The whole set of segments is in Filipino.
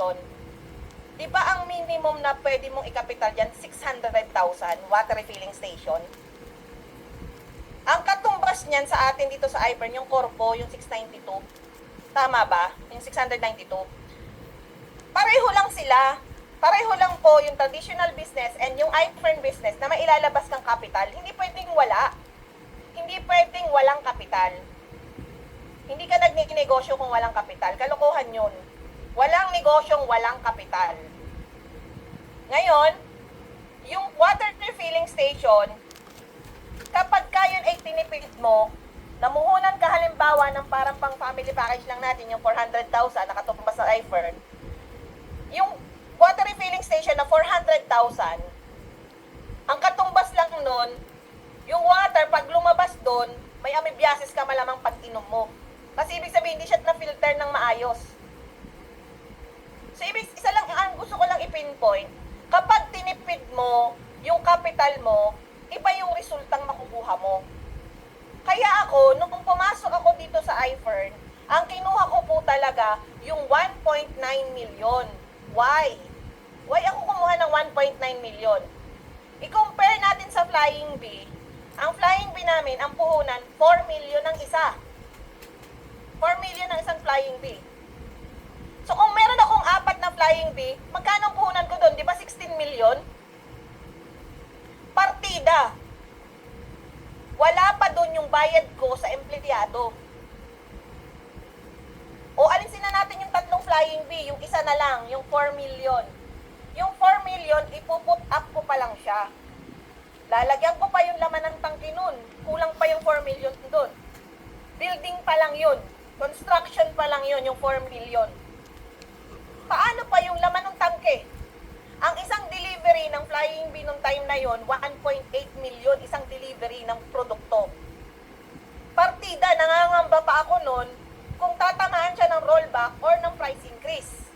station, di ba ang minimum na pwede mong ikapital dyan, 600,000 water refilling station? Ang katumbas niyan sa atin dito sa iFern, yung Corpo, yung 692. Tama ba? Yung 692. Pareho lang sila. Pareho lang po yung traditional business and yung iFern business na mailalabas kang capital. Hindi pwedeng wala. Hindi pwedeng walang kapital. Hindi ka nagninegosyo kung walang kapital. Kalokohan yun. Walang negosyong walang kapital. Ngayon, yung water refilling station, kapag kayon ay tinipid mo, namuhunan ka halimbawa ng parang pang family package lang natin, yung 400,000 nakatumbas sa iFern, yung water refilling station na 400,000, ang katumbas lang nun, yung water, pag lumabas doon, may amoebiasis ka malamang pag inom mo. Kasi ibig sabihin, hindi siya na-filter ng maayos. So, isa lang, ang gusto ko lang i-pinpoint, kapag tinipid mo yung capital mo, iba yung resultang makukuha mo. Kaya ako, nung pumasok ako dito sa iFern, ang kinuha ko po talaga yung 1.9 million. Why? Why ako kumuha ng 1.9 million? I-compare natin sa Flying Bee. Ang Flying Bee namin, ang puhunan, 4 million ang isa. 4 million ang isang Flying Bee. So kung meron akong 4 na Flying Bee, magkano ang puhunan ko doon? Di ba 16 million? Partida. Wala pa doon yung bayad ko sa empleyado. O alisin na natin yung 3 Flying Bee, yung isa na lang, yung 4 million. Yung 4 million, ipuput up ko pa lang siya. Lalagyan ko pa yung laman ng tangke nun. Kulang pa yung 4 million doon. Building pa lang yun. Construction pa lang yun, yung 4 million. Paano pa yung laman ng tangke? Ang isang delivery ng Flying Bee nung time na yon, 1.8 million isang delivery ng produkto. Partida, nangangamba pa ako nun kung tatamaan siya ng rollback or ng price increase.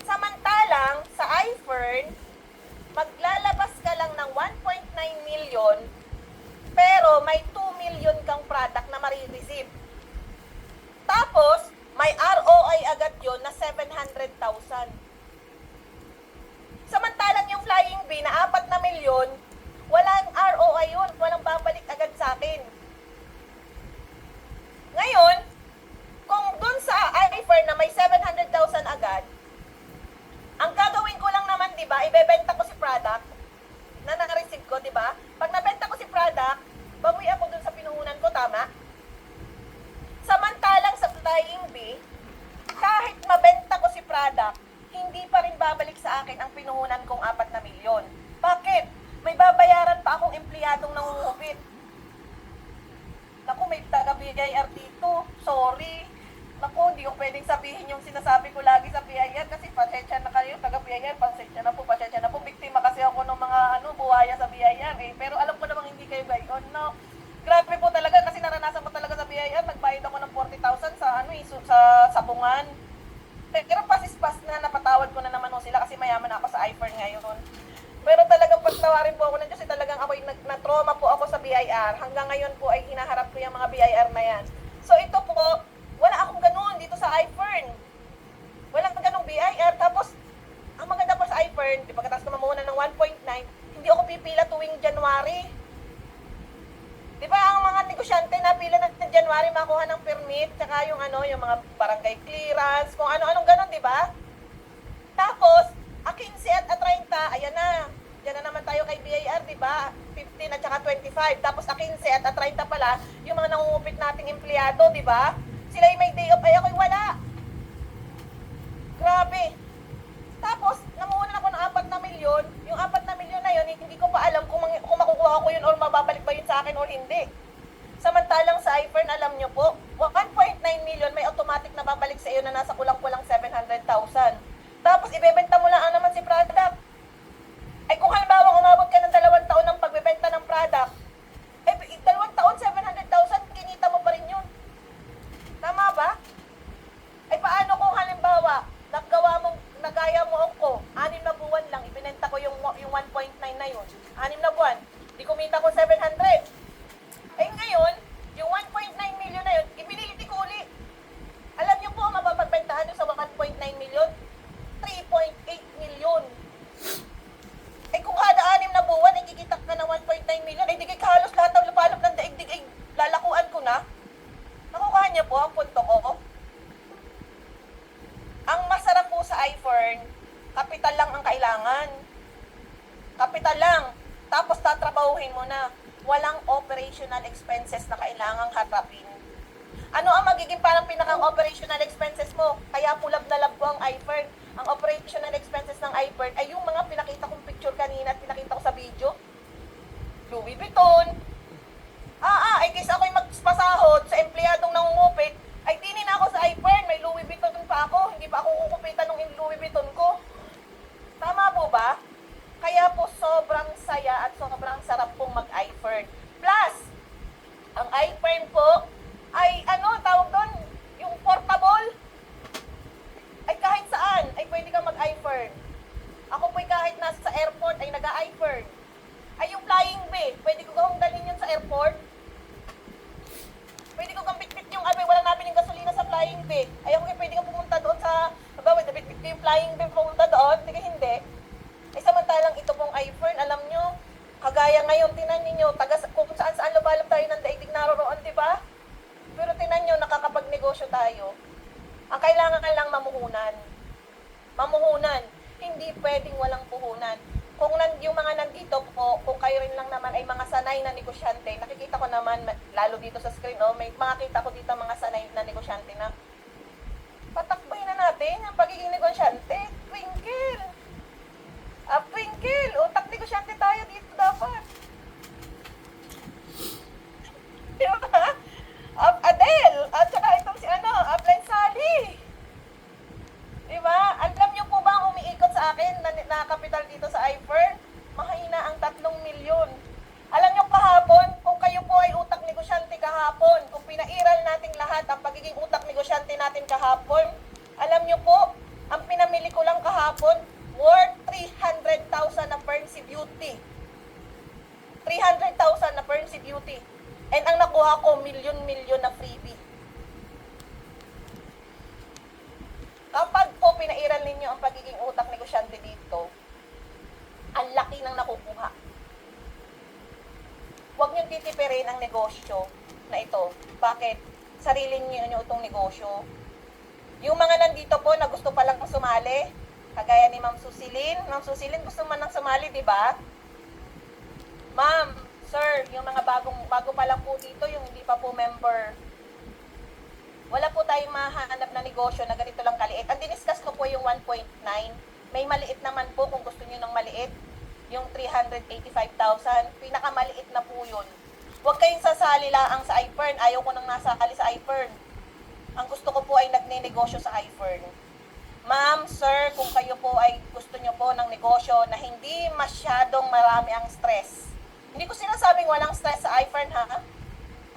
Samantalang, sa iFern, maglalabas ka lang ng 1.9 million pero may 2 million kang product na marireceive. Tapos, may ROI agad yon na 700,000. Samantalang yung Flying Bee na 4 na milyon, walang ROI yun, walang babalik agad sa akin. Ngayon, kung dun sa iFern na may 700,000 agad, ang gagawin ko lang naman, di ba, ibebenta ko si product na naka-receive ko, di ba? Pag nabenta ko si product, bawi ako dun sa pinuhunan ko, tama? Samantalang sa Flying Bee, kahit mabenta ko si product, hindi pa rin babalik sa akin ang pinuhunan kong 4 na milyon. Bakit? May babayaran pa akong empleyadong nangungupit. Naku, may taga-BIR dito. Sorry. Naku, hindi ko pwedeng sabihin yung sinasabi ko lagi sa BIR kasi pasensya na kayo, taga-BIR, pasensya na po. Biktima kasi ako ng mga buhaya sa BIR eh. Pero alam ko namang hindi kayo gayon, no? Grabe po talaga kasi naranasan ko talaga sa BIR. Nagbayad ako ng 40,000 sa sa sabungan. Pero pasispas na napatawad ko na naman sila kasi mayaman ako sa iFern ngayon. Pero talagang pagtawarin po ako ng Diyos, talagang ako na-trauma po ako sa BIR. Hanggang ngayon po ay hinaharap ko yung mga BIR na yan. So ito po, wala akong ganun dito sa iFern. Walang ganung BIR. Tapos, ang maganda po sa iFern, di ba katapos na mamuhunan ng 1.9, hindi ako pipila tuwing January. Di ba ang mga negosyante na pila ng January makuha ng permit, tsaka yung yung mga barangay clearance, kung ano-anong ganun, di ba? Tapos, a 15 at a 30, ayan na. Diyan na naman tayo kay BIR, di ba? 15 at saka 25. Tapos a 15 at a 30 pala, yung mga nangungupit nating empleyado, di ba? Sila yung may day off, ay ako'y wala. Grabe. Tapos, namuhunan ako ng 4 na milyon. Yung 4 na milyon na yun, hindi ko pa alam kung makukuha ko yun or mababalik ba yun sa akin or hindi. Samantalang sa iFern, alam nyo po, 1.9 million may automatic na babalik sa iyo na nasa kulang-kulang 700,000. Tapos, ibebenta mo lang naman si product. Ay kung halimbawa umabot ka ng 2 taon ng pagbebenta ng product, 2 taon, 700,000, kinita mo pa rin yun. Tama ba? Ay paano kung halimbawa, nagaya mo ako, 6 na buwan lang, ibinenta ko yung 1.9 na yun. 6 na buwan, di kumita ko 700. Ay ngayon, yung 1.9 million na yun, ibinili ko uli. Alam niyo po, mapapagbentahan nyo sa 1.9 iFern, kapital lang ang kailangan. Kapital lang. Tapos tatrabahuhin mo na. Walang operational expenses na kailangang harapin. Ano ang magiging parang pinakang operational expenses mo? Kaya pulab na lab ko ang iFern. Ang operational expenses ng iFern ay yung mga pinakita kong picture kanina at pinakita ko sa video. Louis Vuitton. Ay kaysa ako'y magpasahod sa empleyadong nangungupit, ay tinin ako sa iFern. May Louis Vuitton pa ako. Hindi pa ako kukupitan ng Louis Vuitton ko. Tama po ba? Kaya po sobrang saya at sobrang sarap pong mag-iFern. Plus, ang iFern po ay tawag doon, yung portable. Ay kahit saan, ay pwede kang mag-iFern. Ako po'y kahit nasa airport ay nag-iFern. Ay yung flying bed, pwede ko gawang dalhin yun sa airport. Pwede ko kang bitbit yung, wala namin yung gasolina sa flying bed. Ay ako pwede kang pumunta doon sa, bitbit ko yung flying bed pumunta doon, hindi. Ay samantalang ito pong iFern, alam nyo, kagaya ngayon, tinan ninyo, kung saan-saan lubalab tayo ng daigdig naroroon, di ba? Pero tinan nyo, nakakapagnegosyo tayo. Ang kailangan lang mamuhunan. Mamuhunan. Hindi pwedeng walang puhunan. Kung yung mga nandito po, kung kayo rin lang naman ay mga sanay na negosyante, nakikita ko naman, lalo dito sa screen, may makakita ko dito mga sanay na negosyante na patakboy na natin ang pagiging negosyante. Twinkle! Twinkle! Utak negosyante tayo dito dapat. Di ba? Adele! At saka itong si Upline Sally. Di ba? Alam niyo po ba ang umiikot sa akin na kapital dito sa iFern? Mahina ang 3 milyon. Alam niyo kahapon, kung kayo po ay utak negosyante kahapon, kung pinairal natin lahat ang pagiging utak negosyante natin kahapon, alam niyo po, ang pinamili ko lang kahapon, worth 300,000 na Pernsy Beauty. 300,000 na Pernsy Beauty. And ang nakuha ko, milyon-milyon na freebie. Kapag po pinairal ninyo ang pagiging utak negosyante dito, ang laki ng nakukuha. Huwag niyong titipirin ang negosyo na ito. Bakit? Sariling niyo itong negosyo. Yung mga nandito po na gusto palang sumali, kagaya ni Ma'am Susilin. Ma'am Susilin, gusto man nang sumali, di ba? Ma'am, sir, yung mga bago pa lang po dito, yung hindi pa po member, wala po tayong mahanap na negosyo na ganito lang kaliit. Ang diniscuss ko po yung 1.9. May maliit naman po kung gusto niyo ng maliit. Yung 385,000, pinakamaliit na po yun. Huwag kayong sasali lang sa iFern. Ayaw ko nang nasali sa iFern. Ang gusto ko po ay nagne-negosyo sa iFern. Ma'am, sir, kung kayo po ay gusto nyo po ng negosyo na hindi masyadong marami ang stress. Hindi ko sinasabing walang stress sa iFern, ha?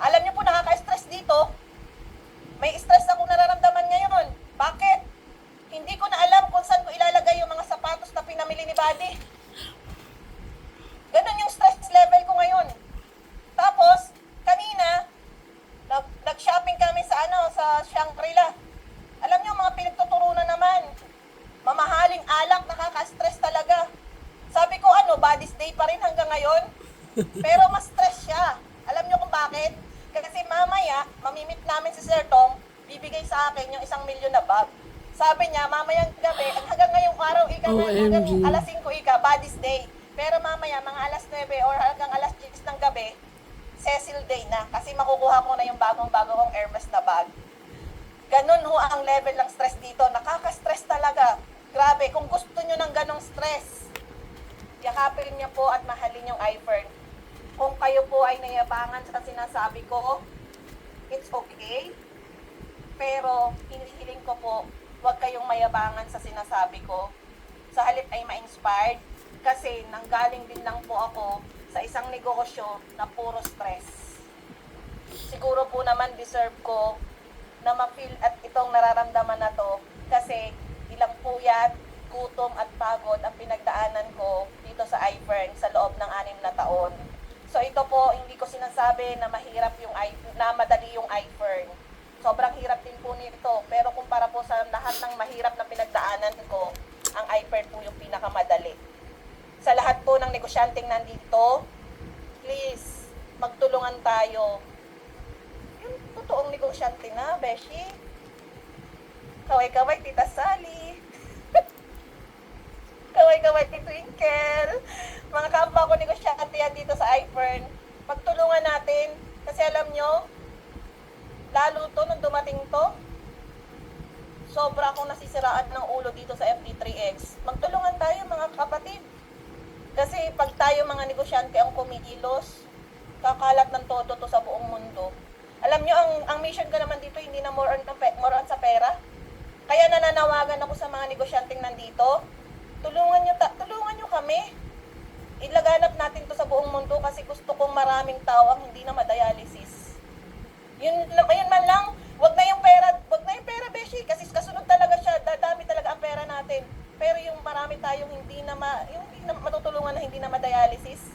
Alam nyo po, nakaka-stress dito. May stress akong nararamdaman ngayon. Bakit? Hindi ko na alam kung saan ko ilalagay yung mga sapatos na pinamili ni Buddy. Ganon yung stress level ko ngayon. Tapos, kanina, nag-shopping kami sa Shangri-La. Alam nyo, mga pinagtuturo na naman. Mamahaling alak, nakaka-stress talaga. Sabi ko, Buddy's Day pa rin hanggang ngayon. Pero mas stress siya. Alam nyo kung bakit? Kasi mamaya, mamimit namin si Sir Tom, bibigay sa akin yung 1 milyon na bag. Sabi niya, mamayang gabi, hanggang ngayong araw, hanggang alas 5 Buddy's Day. Pero mamaya, mga alas 9 or hanggang alas 10 ng gabi, Cecil Day na. Kasi makukuha ko na yung bagong-bago kong Hermes na bag. Ganun ho ang level ng stress dito. Nakaka-stress talaga. Grabe, kung gusto nyo ng ganong stress, yakapin nyo po at mahalin yung iFern. Kung kayo po ay nayabangan sa sinasabi ko, it's okay. Pero, hinihiling ko po, huwag kayong mayabangan sa sinasabi ko. Sa halip ay ma-inspired. Kasi, nanggaling din lang po ako sa isang negosyo na puro stress. Siguro po naman deserve ko na ma-feel at itong nararamdaman na to. Kasi, ilang puyat, gutom at pagod ang pinagdaanan ko dito sa iFern sa loob ng 6 na taon. So ito po, hindi ko sinasabi na mahirap na madali yung iFern. Sobrang hirap din po nito. Pero kumpara po sa lahat ng mahirap na pinagdaanan ko, ang iFern po yung pinakamadali. Sa lahat po ng negosyanteng nandito, please, magtulungan tayo. Yung totoong negosyante na, Beshi. Kaway-kaway, Tita Sally. Fern, pagtulungan natin. Kasi alam nyo, lalo to nung dumating to, sobra akong nasisiraan ng ulo dito sa FD3X. Magtulungan tayo mga kapatid. Kasi pag tayo mga negosyante ang kumikilos, kakalat ng todo to sa buong mundo. Alam nyo, ang mission ko naman dito, hindi na more on sa pera. Kaya nananawagan ako sa mga negosyanteng nandito, tulungan nyo kami. Ilaganap natin to sa buong mundo kasi gusto kong maraming tao ang hindi na madialysis. Yun man lang, wag na yung pera, beshi, kasi kasunod talaga siya, dadami talaga ang pera natin. Pero yung marami tayong hindi na matutulungan na hindi na madialysis,